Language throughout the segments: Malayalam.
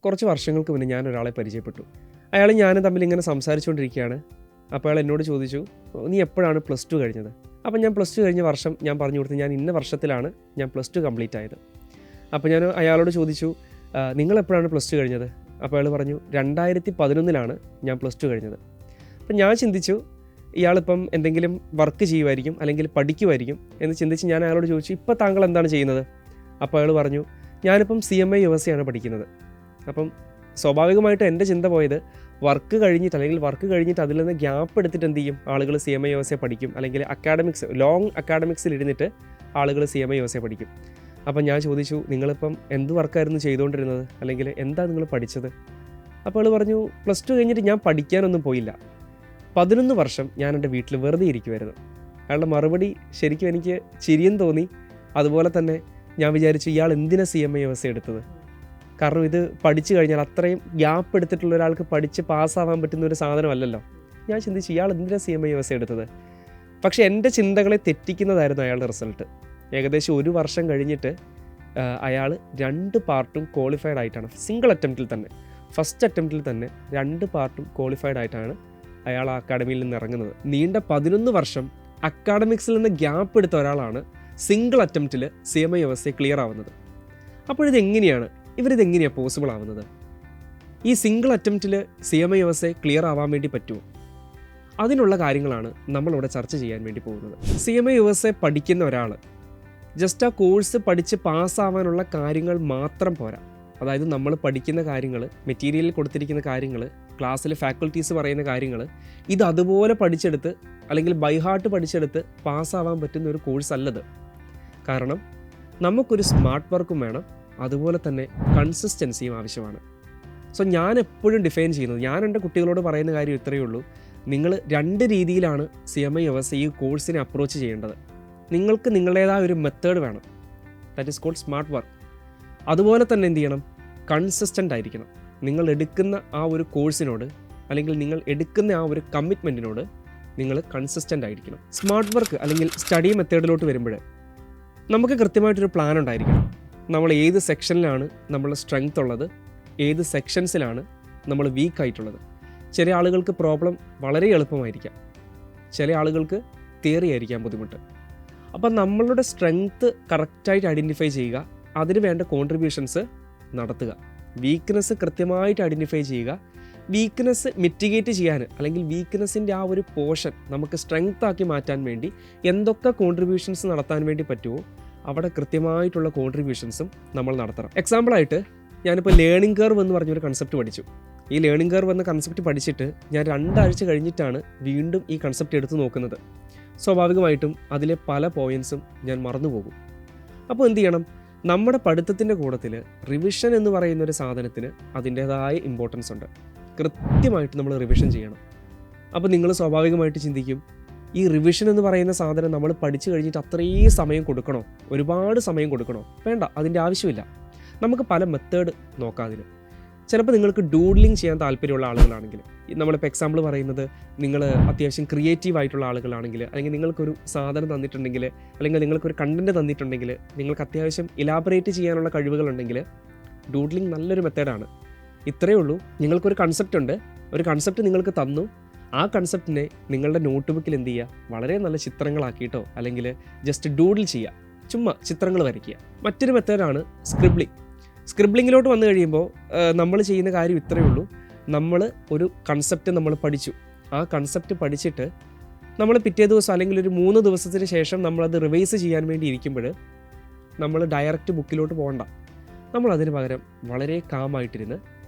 കുറച്ച് വർഷങ്ങൾക്ക് മുന്നേ ഞാൻ ഒരാളെ പരിചയപ്പെട്ടു. അയാളും ഞാനും തമ്മിൽ ഇങ്ങനെ സംസാരിച്ചുകൊണ്ടിരിക്കുകയാണ്. അപ്പോൾ അയാൾ എന്നോട് ചോദിച്ചു, നീ എപ്പോഴാണ് +2 കഴിഞ്ഞത്? അപ്പം ഞാൻ +2 കഴിഞ്ഞ വർഷം ഞാൻ പറഞ്ഞു കൊടുത്തു, ഞാൻ ഇന്ന വർഷത്തിലാണ് ഞാൻ +2 കംപ്ലീറ്റ് ആയത്. അപ്പോൾ ഞാൻ അയാളോട് ചോദിച്ചു, നിങ്ങളെപ്പോഴാണ് +2 കഴിഞ്ഞത്? അപ്പോൾ അയാൾ പറഞ്ഞു, 2011 ഞാൻ +2 കഴിഞ്ഞത്. അപ്പം ഞാൻ ചിന്തിച്ചു, ഇയാളിപ്പം എന്തെങ്കിലും വർക്ക് ചെയ്യുമായിരിക്കും അല്ലെങ്കിൽ പഠിക്കുമായിരിക്കും എന്ന് ചിന്തിച്ച് ഞാൻ അയാളോട് ചോദിച്ചു, ഇപ്പോൾ താങ്കൾ എന്താണ് ചെയ്യുന്നത്? അപ്പോൾ അയാൾ പറഞ്ഞു, ഞാനിപ്പം CMA USA ആണ് പഠിക്കുന്നത്. അപ്പം സ്വാഭാവികമായിട്ട് എൻ്റെ ചിന്ത പോയത് വർക്ക് കഴിഞ്ഞിട്ട് അതിൽ നിന്ന് ഗ്യാപ്പ് എടുത്തിട്ട് എന്ത് ചെയ്യും, ആളുകൾ CMA USA പഠിക്കും, അല്ലെങ്കിൽ ലോങ് അക്കാഡമിക്സിൽ ഇരുന്നിട്ട് ആളുകൾ CMA USA പഠിക്കും. അപ്പം ഞാൻ ചോദിച്ചു, നിങ്ങളിപ്പം എന്ത് വർക്കായിരുന്നു ചെയ്തുകൊണ്ടിരുന്നത്, അല്ലെങ്കിൽ എന്താ നിങ്ങൾ പഠിച്ചത്? അപ്പോൾ അയാൾ പറഞ്ഞു, +2 കഴിഞ്ഞിട്ട് ഞാൻ പഠിക്കാനൊന്നും പോയില്ല, 11 വർഷം ഞാൻ എൻ്റെ വീട്ടിൽ വെറുതെ ഇരിക്കുമായിരുന്നു. അയാളുടെ മറുപടി ശരിക്കും എനിക്ക് ചിരിയും തോന്നി. അതുപോലെ തന്നെ ഞാൻ വിചാരിച്ചു, ഇയാൾ എന്തിനാ CMA USA എടുത്തത്? കാരണം ഇത് പഠിച്ചു കഴിഞ്ഞാൽ അത്രയും ഗ്യാപ്പ് എടുത്തിട്ടുള്ള ഒരാൾക്ക് പഠിച്ച് പാസ്സാവാൻ പറ്റുന്ന ഒരു സാധനമല്ലല്ലോ. ഞാൻ ചിന്തിച്ചു, ഇയാൾ എന്തിനാ CMA USA എടുത്തത്? പക്ഷേ എൻ്റെ ചിന്തകളെ തെറ്റിക്കുന്നതായിരുന്നു അയാളുടെ റിസൾട്ട്. ഏകദേശം 1 വർഷം കഴിഞ്ഞിട്ട് അയാൾ 2 പാർട്ടും ക്വാളിഫൈഡ് ആയിട്ടാണ്, സിംഗിൾ അറ്റംപ്റ്റിൽ തന്നെ, ഫസ്റ്റ് അറ്റംപ്റ്റിൽ തന്നെ 2 പാർട്ടും ക്വാളിഫൈഡ് ആയിട്ടാണ് അയാൾ ആ അക്കാഡമിയിൽ നിന്ന് ഇറങ്ങുന്നത്. നീണ്ട 11 വർഷം അക്കാഡമിക്സിൽ നിന്ന് ഗ്യാപ്പ് എടുത്ത ഒരാളാണ് സിംഗിൾ അറ്റംപ്റ്റിൽ CMA USA ക്ലിയർ ആവുന്നത്. ഇവരിതെങ്ങനെയാണ് പോസിബിൾ ആവുന്നത്? ഈ സിംഗിൾ അറ്റംപ്റ്റിൽ CMA USA ക്ലിയർ ആവാൻ വേണ്ടി പറ്റുമോ? അതിനുള്ള കാര്യങ്ങളാണ് നമ്മളിവിടെ ചർച്ച ചെയ്യാൻ വേണ്ടി പോകുന്നത്. CMA USA പഠിക്കുന്ന ഒരാൾ ജസ്റ്റ് ആ കോഴ്സ് പഠിച്ച് പാസ്സാവാനുള്ള കാര്യങ്ങൾ മാത്രം പോരാ. അതായത് നമ്മൾ പഠിക്കുന്ന കാര്യങ്ങൾ, മെറ്റീരിയലിൽ കൊടുത്തിരിക്കുന്ന കാര്യങ്ങൾ, ക്ലാസ്സിൽ ഫാക്കൽറ്റീസ് പറയുന്ന കാര്യങ്ങൾ, ഇത് അതുപോലെ പഠിച്ചെടുത്ത് അല്ലെങ്കിൽ ബൈഹാർട്ട് പഠിച്ചെടുത്ത് പാസ്സാവാൻ പറ്റുന്ന ഒരു കോഴ്സ് അല്ലത്. കാരണം നമുക്കൊരു സ്മാർട്ട് വർക്കും വേണം, അതുപോലെ തന്നെ കൺസിസ്റ്റൻസിയും ആവശ്യമാണ്. സോ ഞാൻ എപ്പോഴും ഡിഫൈൻ ചെയ്യുന്നത്, ഞാൻ എൻ്റെ കുട്ടികളോട് പറയുന്ന കാര്യം ഇത്രയേ ഉള്ളൂ, നിങ്ങൾ 2 രീതിയിലാണ് CMA USA ഈ കോഴ്സിനെ അപ്രോച്ച് ചെയ്യേണ്ടത്. നിങ്ങൾക്ക് നിങ്ങളുടേതായ ഒരു മെത്തേഡ് വേണം, that is called smart work. അതുപോലെ തന്നെ എന്ത് ചെയ്യണം, കൺസിസ്റ്റൻ്റ് ആയിരിക്കണം. നിങ്ങൾ എടുക്കുന്ന ആ ഒരു കോഴ്സിനോട് അല്ലെങ്കിൽ നിങ്ങൾ എടുക്കുന്ന ആ ഒരു കമ്മിറ്റ്മെൻറ്റിനോട് നിങ്ങൾ കൺസിസ്റ്റൻ്റ് ആയിരിക്കണം. സ്മാർട്ട് വർക്ക് അല്ലെങ്കിൽ സ്റ്റഡി മെത്തേഡിലോട്ട് വരുമ്പോൾ നമുക്ക് കൃത്യമായിട്ടൊരു പ്ലാൻ ഉണ്ടായിരിക്കണം. നമ്മൾ ഏത് സെക്ഷനിലാണ് നമ്മളുടെ സ്ട്രെങ്ത് ഉള്ളത്, ഏത് സെക്ഷൻസിലാണ് നമ്മൾ വീക്ക് ആയിട്ടുള്ളത്. ചില ആളുകൾക്ക് പ്രോബ്ലം വളരെ എളുപ്പമായിരിക്കാം, ചില ആളുകൾക്ക് തിയറി ആയിരിക്കാം ബുദ്ധിമുട്ട്. അപ്പം നമ്മളുടെ സ്ട്രെങ്ത് കറക്റ്റായിട്ട് ഐഡൻറ്റിഫൈ ചെയ്യുക, അതിന് വേണ്ട കോൺട്രിബ്യൂഷൻസ് നടത്തുക. വീക്ക്നെസ് കൃത്യമായിട്ട് ഐഡൻറ്റിഫൈ ചെയ്യുക. വീക്ക്നെസ് മിറ്റിഗേറ്റ് ചെയ്യാൻ അല്ലെങ്കിൽ വീക്ക്നെസ്സിൻ്റെ ആ ഒരു പോർഷൻ നമുക്ക് സ്ട്രെങ്ത് ആക്കി മാറ്റാൻ വേണ്ടി എന്തൊക്കെ കോൺട്രിബ്യൂഷൻസ് നടത്താൻ വേണ്ടി പറ്റുമോ അവിടെ കൃത്യമായിട്ടുള്ള കോൺട്രിബ്യൂഷൻസും നമ്മൾ നടത്തണം. എക്സാമ്പിളായിട്ട് ഞാനിപ്പോൾ ലേണിംഗ് കർവ് എന്ന് പറഞ്ഞൊരു കൺസെപ്റ്റ് പഠിച്ചു. ഈ ലേണിംഗ് കർവ് എന്ന കൺസെപ്റ്റ് പഠിച്ചിട്ട് ഞാൻ 2 ആഴ്ച കഴിഞ്ഞിട്ടാണ് വീണ്ടും ഈ കൺസെപ്റ്റ് എടുത്ത് നോക്കുന്നത്. സ്വാഭാവികമായിട്ടും അതിലെ പല പോയിൻറ്റ്സും ഞാൻ മറന്നുപോകും. അപ്പോൾ എന്ത് ചെയ്യണം, നമ്മുടെ പഠിത്തത്തിൻ്റെ കൂട്ടത്തിൽ റിവിഷൻ എന്ന് പറയുന്ന ഒരു സാധനത്തിന് അതിൻ്റേതായ ഇമ്പോർട്ടൻസ് ഉണ്ട്. കൃത്യമായിട്ട് നമ്മൾ റിവിഷൻ ചെയ്യണം. അപ്പോൾ നിങ്ങൾ സ്വാഭാവികമായിട്ട് ചിന്തിക്കും, ഈ റിവിഷൻ എന്ന് പറയുന്ന സാധനം നമ്മൾ പഠിച്ചു കഴിഞ്ഞിട്ട് അത്രയും സമയം കൊടുക്കണോ, ഒരുപാട് സമയം കൊടുക്കണോ? വേണ്ട, അതിൻ്റെ ആവശ്യമില്ല. നമുക്ക് പല മെത്തേഡ് നോക്കാം അതിന്. ചിലപ്പോൾ നിങ്ങൾക്ക് ഡൂഡ്ലിങ് ചെയ്യാൻ താല്പര്യമുള്ള ആളുകളാണെങ്കിൽ, നമ്മളിപ്പോൾ എക്സാമ്പിൾ പറയുന്നത്, നിങ്ങൾ അത്യാവശ്യം ക്രിയേറ്റീവ് ആയിട്ടുള്ള ആളുകളാണെങ്കിൽ, അല്ലെങ്കിൽ നിങ്ങൾക്കൊരു സാധനം തന്നിട്ടുണ്ടെങ്കിൽ, അല്ലെങ്കിൽ നിങ്ങൾക്കൊരു കണ്ടൻറ്റ് തന്നിട്ടുണ്ടെങ്കിൽ, നിങ്ങൾക്ക് അത്യാവശ്യം ഇലാബറേറ്റ് ചെയ്യാനുള്ള കഴിവുകളുണ്ടെങ്കിൽ ഡൂഡ്ലിങ് നല്ലൊരു മെത്തേഡാണ്. ഇത്രയേ ഉള്ളൂ, നിങ്ങൾക്കൊരു കൺസെപ്റ്റ് ഉണ്ട്, ഒരു കൺസെപ്റ്റ് നിങ്ങൾക്ക് തന്നു, ആ കൺസെപ്റ്റിനെ നിങ്ങളുടെ നോട്ട് ബുക്കിൽ എന്ത് ചെയ്യുക, വളരെ നല്ല ചിത്രങ്ങളാക്കിയിട്ടോ അല്ലെങ്കിൽ ജസ്റ്റ് ഡൂഡിൽ ചെയ്യുക, ചുമ്മാ ചിത്രങ്ങൾ വരയ്ക്കുക. മറ്റൊരു മെത്തേഡാണ് സ്ക്രിബ്ലിംഗ്. സ്ക്രിബ്ലിങ്ങിലോട്ട് വന്നു കഴിയുമ്പോൾ നമ്മൾ ചെയ്യുന്ന കാര്യം ഇത്രയേ ഉള്ളൂ, നമ്മൾ ഒരു കൺസെപ്റ്റ് നമ്മൾ പഠിച്ചു, ആ കൺസെപ്റ്റ് പഠിച്ചിട്ട് നമ്മൾ പിറ്റേ ദിവസം അല്ലെങ്കിൽ ഒരു 3 ദിവസത്തിന് ശേഷം നമ്മളത് റിവൈസ് ചെയ്യാൻ വേണ്ടി ഇരിക്കുമ്പോൾ നമ്മൾ ഡയറക്റ്റ് ബുക്കിലോട്ട് പോകണ്ട. നമ്മളതിന് പകരം വളരെ കാമായിട്ടിരുന്ന്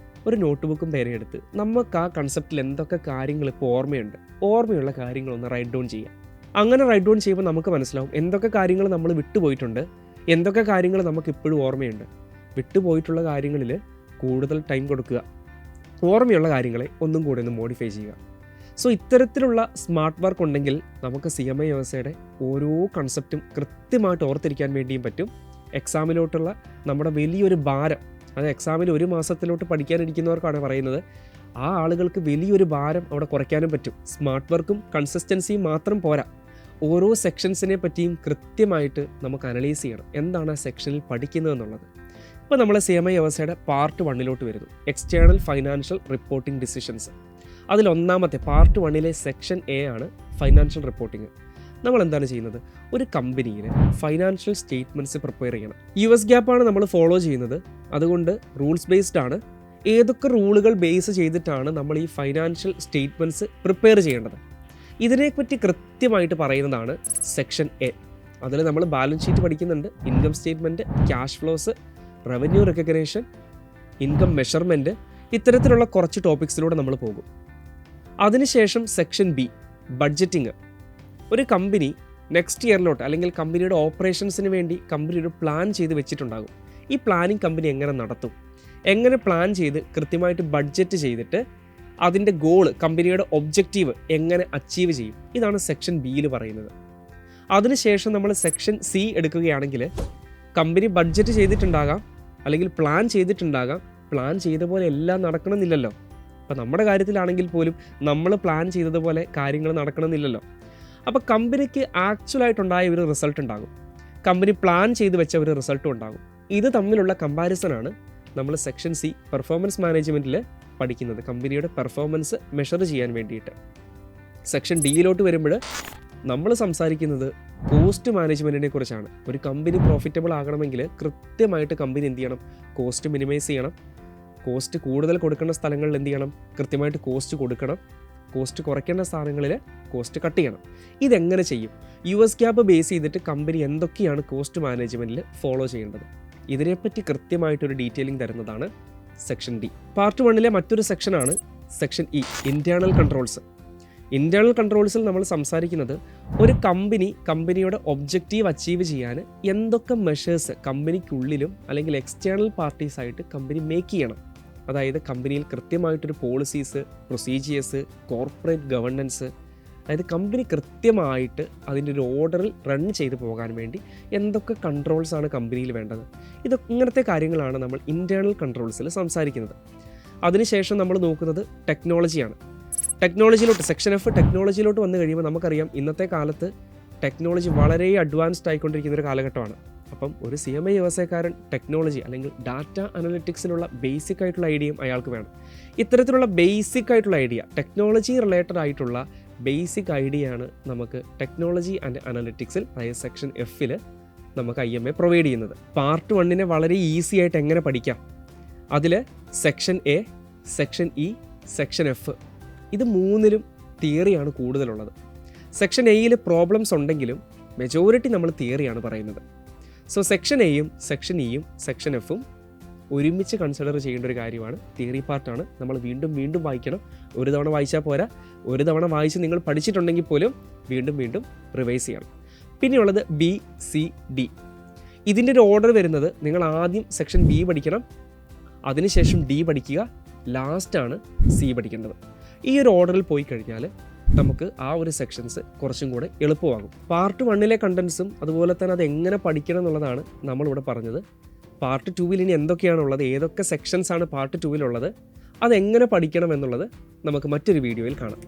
ഒരു നോട്ട് ബുക്കും പേരെടുത്ത് നമുക്ക് ആ കൺസെപ്റ്റിൽ എന്തൊക്കെ കാര്യങ്ങൾ ഇപ്പോൾ ഓർമ്മയുള്ള കാര്യങ്ങളൊന്ന് റൈറ്റ് ഡൗൺ ചെയ്യുക. അങ്ങനെ റൈറ്റ് ഡൗൺ ചെയ്യുമ്പോൾ നമുക്ക് മനസ്സിലാവും എന്തൊക്കെ കാര്യങ്ങൾ നമ്മൾ വിട്ടുപോയിട്ടുണ്ട്, എന്തൊക്കെ കാര്യങ്ങൾ നമുക്ക് ഇപ്പോഴും ഓർമ്മയുണ്ട്. വിട്ടുപോയിട്ടുള്ള കാര്യങ്ങളിൽ കൂടുതൽ ടൈം കൊടുക്കുക, ഓർമ്മയുള്ള കാര്യങ്ങളെ ഒന്നും കൂടെ ഒന്ന് മോഡിഫൈ ചെയ്യുക. സോ ഇത്തരത്തിലുള്ള സ്മാർട്ട് വർക്ക് ഉണ്ടെങ്കിൽ നമുക്ക് CMA USAയുടെ ഓരോ കൺസെപ്റ്റും കൃത്യമായിട്ട് ഓർത്തിരിക്കാൻ വേണ്ടിയും പറ്റും. എക്സാമിലോട്ടുള്ള നമ്മുടെ വലിയൊരു ഭാരം, അത് എക്സാമിൽ 1 മാസത്തിലോട്ട് പഠിക്കാനിരിക്കുന്നവർക്കാണ് പറയുന്നത്, ആ ആളുകൾക്ക് വലിയൊരു ഭാരം അവിടെ കുറയ്ക്കാനും പറ്റും. സ്മാർട്ട് വർക്കും കൺസിസ്റ്റൻസിയും മാത്രം പോരാ, ഓരോ സെക്ഷൻസിനെ പറ്റിയും കൃത്യമായിട്ട് നമുക്ക് അനലൈസ് ചെയ്യണം. എന്താണ് ആ സെക്ഷനിൽ പഠിക്കുന്നതെന്നുള്ളത്, ഇപ്പോൾ നമ്മൾ CMA വ്യവസ്ഥയുടെ പാർട്ട് 1 വരുന്നു. External financial reporting decisions. അതിലൊന്നാമത്തെ പാർട്ട് 1 സെക്ഷൻ A ആണ് ഫൈനാൻഷ്യൽ റിപ്പോർട്ടിംഗ്. നമ്മൾ എന്താണ് ചെയ്യുന്നത്? ഒരു കമ്പനിയിൽ ഫൈനാൻഷ്യൽ സ്റ്റേറ്റ്മെൻറ്റ്സ് പ്രിപ്പയർ ചെയ്യണം. US GAAP ആണ് നമ്മൾ ഫോളോ ചെയ്യുന്നത്. അതുകൊണ്ട് റൂൾസ് ബേസ്ഡ് ആണ്. ഏതൊക്കെ റൂളുകൾ ബേസ് ചെയ്തിട്ടാണ് നമ്മൾ ഈ ഫൈനാൻഷ്യൽ സ്റ്റേറ്റ്മെൻറ്റ്സ് പ്രിപ്പയർ ചെയ്യേണ്ടത്, ഇതിനെപ്പറ്റി കൃത്യമായിട്ട് പറയുന്നതാണ് സെക്ഷൻ A. അതിൽ നമ്മൾ ബാലൻസ് ഷീറ്റ് പഠിക്കുന്നുണ്ട്, income statement, cash flows, revenue recognition, income measurement, ഇത്തരത്തിലുള്ള കുറച്ച് ടോപ്പിക്സിലൂടെ നമ്മൾ പോകും. അതിനുശേഷം സെക്ഷൻ B, ബഡ്ജറ്റിംഗ്. ഒരു കമ്പനി നെക്സ്റ്റ് ഇയറിലോട്ട് അല്ലെങ്കിൽ കമ്പനിയുടെ ഓപ്പറേഷൻസിന് വേണ്ടി കമ്പനി ഒരു പ്ലാൻ ചെയ്ത് വെച്ചിട്ടുണ്ടാകും. ഈ പ്ലാനിങ് കമ്പനി എങ്ങനെ നടത്തും, എങ്ങനെ പ്ലാൻ ചെയ്ത് കൃത്യമായിട്ട് ബഡ്ജറ്റ് ചെയ്തിട്ട് അതിൻ്റെ ഗോള്, കമ്പനിയുടെ ഒബ്ജക്റ്റീവ് എങ്ങനെ അച്ചീവ് ചെയ്യും, ഇതാണ് സെക്ഷൻ ബിയിൽ പറയുന്നത്. അതിനുശേഷം നമ്മൾ സെക്ഷൻ C എടുക്കുകയാണെങ്കിൽ കമ്പനി ബഡ്ജറ്റ് ചെയ്തിട്ടുണ്ടാകാം അല്ലെങ്കിൽ പ്ലാൻ ചെയ്തിട്ടുണ്ടാകാം. പ്ലാൻ ചെയ്ത പോലെ എല്ലാം നടക്കണമെന്നില്ലല്ലോ. അപ്പോൾ നമ്മുടെ കാര്യത്തിലാണെങ്കിൽ പോലും നമ്മൾ പ്ലാൻ ചെയ്തതുപോലെ കാര്യങ്ങൾ നടക്കണമെന്നില്ലല്ലോ. അപ്പോൾ കമ്പനിക്ക് ആക്ച്വലായിട്ടുണ്ടായ ഒരു റിസൾട്ട് ഉണ്ടാകും, കമ്പനി പ്ലാൻ ചെയ്ത് വെച്ച ഒരു റിസൾട്ടും ഉണ്ടാകും. ഇത് തമ്മിലുള്ള കമ്പാരിസനാണ് നമ്മൾ സെക്ഷൻ C പെർഫോമൻസ് മാനേജ്മെൻറ്റിൽ പഠിക്കുന്നത്, കമ്പനിയുടെ പെർഫോമൻസ് മെഷർ ചെയ്യാൻ വേണ്ടിയിട്ട്. സെക്ഷൻ Dയിലോട്ട് വരുമ്പോൾ നമ്മൾ സംസാരിക്കുന്നത് കോസ്റ്റ് മാനേജ്മെൻറ്റിനെ കുറിച്ചാണ്. ഒരു കമ്പനി പ്രോഫിറ്റബിൾ ആകണമെങ്കിൽ കൃത്യമായിട്ട് കമ്പനി എന്ത് ചെയ്യണം? കോസ്റ്റ് മിനിമൈസ് ചെയ്യണം. കോസ്റ്റ് കൂടുതൽ കൊടുക്കേണ്ട സ്ഥലങ്ങളിൽ എന്ത് ചെയ്യണം? കൃത്യമായിട്ട് കോസ്റ്റ് കൊടുക്കണം. കോസ്റ്റ് കുറയ്ക്കേണ്ട സ്ഥാനങ്ങളിൽ കോസ്റ്റ് കട്ട് ചെയ്യണം. ഇതെങ്ങനെ ചെയ്യും? US GAAP ബേസ് ചെയ്തിട്ട് കമ്പനി എന്തൊക്കെയാണ് കോസ്റ്റ് മാനേജ്മെൻറ്റിൽ ഫോളോ ചെയ്യേണ്ടത്, ഇതിനെപ്പറ്റി കൃത്യമായിട്ടൊരു ഡീറ്റെയിലിംഗ് തരുന്നതാണ് സെക്ഷൻ D. പാർട്ട് 1 മറ്റൊരു സെക്ഷനാണ് section E, internal controls. Internal കൺട്രോൾസിൽ നമ്മൾ സംസാരിക്കുന്നത് ഒരു കമ്പനിയുടെ ഒബ്ജക്റ്റീവ് അച്ചീവ് ചെയ്യാൻ എന്തൊക്കെ മെഷേഴ്സ് കമ്പനിക്കുള്ളിലും അല്ലെങ്കിൽ എക്സ്റ്റേണൽ പാർട്ടീസായിട്ട് കമ്പനി മേക്ക് ചെയ്യണം. അതായത് കമ്പനിയിൽ കൃത്യമായിട്ടൊരു പോളിസീസ്, പ്രൊസീജിയേഴ്സ്, കോർപ്പറേറ്റ് ഗവർണൻസ്, അതായത് കമ്പനി കൃത്യമായിട്ട് അതിൻ്റെ ഒരു ഓർഡറിൽ റൺ ചെയ്ത് പോകാൻ വേണ്ടി എന്തൊക്കെ കൺട്രോൾസാണ് കമ്പനിയിൽ വേണ്ടത്, ഇങ്ങനത്തെ കാര്യങ്ങളാണ് നമ്മൾ ഇൻറ്റേർണൽ കൺട്രോൾസിൽ സംസാരിക്കുന്നത്. അതിനുശേഷം നമ്മൾ നോക്കുന്നത് ടെക്നോളജിയാണ്. ടെക്നോളജിയിലോട്ട് സെക്ഷൻ F ടെക്നോളജിയിലോട്ട് വന്നു കഴിയുമ്പോൾ നമുക്കറിയാം ഇന്നത്തെ കാലത്ത് ടെക്നോളജി വളരെ അഡ്വാൻസ്ഡ് ആയിക്കൊണ്ടിരിക്കുന്ന ഒരു കാലഘട്ടമാണ്. അപ്പം ഒരു CMA വ്യവസായക്കാരൻ ടെക്നോളജി അല്ലെങ്കിൽ ഡാറ്റ അനലിറ്റിക്സിലുള്ള ബേസിക് ആയിട്ടുള്ള ഐഡിയയും അയാൾക്ക് വേണം. ഇത്തരത്തിലുള്ള ബേസിക് ആയിട്ടുള്ള ഐഡിയ, ടെക്നോളജി റിലേറ്റഡ് ആയിട്ടുള്ള ബേസിക് ഐഡിയയാണ് നമുക്ക് ടെക്നോളജി ആൻഡ് അനലിറ്റിക്സിൽ, അതായത് സെക്ഷൻ Fൽ നമുക്ക് IMA പ്രൊവൈഡ് ചെയ്യുന്നത്. പാർട്ട് 1 വളരെ ഈസി ആയിട്ട് എങ്ങനെ പഠിക്കാം? അതിൽ section A, section E, section F, ഇത് മൂന്നിലും തിയറിയാണ് കൂടുതലുള്ളത്. സെക്ഷൻ Aയിൽ പ്രോബ്ലംസ് ഉണ്ടെങ്കിലും മെജോറിറ്റി നമ്മൾ തിയറിയാണ് പറയുന്നത്. സോ സെക്ഷൻ Aയും സെക്ഷൻ Eയും സെക്ഷൻ Fഉം ഒരുമിച്ച് കൺസിഡർ ചെയ്യേണ്ട ഒരു കാര്യമാണ്. തിയറി പാർട്ടാണ്, നമ്മൾ വീണ്ടും വീണ്ടും വായിക്കണം. ഒരു തവണ വായിച്ചാൽ പോരാ, ഒരു തവണ വായിച്ച് നിങ്ങൾ പഠിച്ചിട്ടുണ്ടെങ്കിൽ പോലും വീണ്ടും വീണ്ടും റിവൈസ് ചെയ്യണം. പിന്നെയുള്ളത് B, C, D. ഇതിൻ്റെ ഒരു ഓർഡർ വരുന്നത്, നിങ്ങൾ ആദ്യം സെക്ഷൻ B പഠിക്കണം, അതിനുശേഷം D പഠിക്കുക, ലാസ്റ്റാണ് C പഠിക്കേണ്ടത്. ഈ ഒരു ഓർഡറിൽ പോയി കഴിഞ്ഞാൽ നമുക്ക് ആ ഒരു സെക്ഷൻസ് കുറച്ചും കൂടെ എളുപ്പമാകും. പാർട്ട് 1 കണ്ടൻസും അതുപോലെ തന്നെ അത് എങ്ങനെ പഠിക്കണം എന്നുള്ളതാണ് നമ്മളിവിടെ പറഞ്ഞത്. പാർട്ട് 2 ഇനി എന്തൊക്കെയാണുള്ളത്, ഏതൊക്കെ സെക്ഷൻസാണ് പാർട്ട് 2 അതെങ്ങനെ പഠിക്കണം എന്നുള്ളത് നമുക്ക് മറ്റൊരു വീഡിയോയിൽ കാണാം.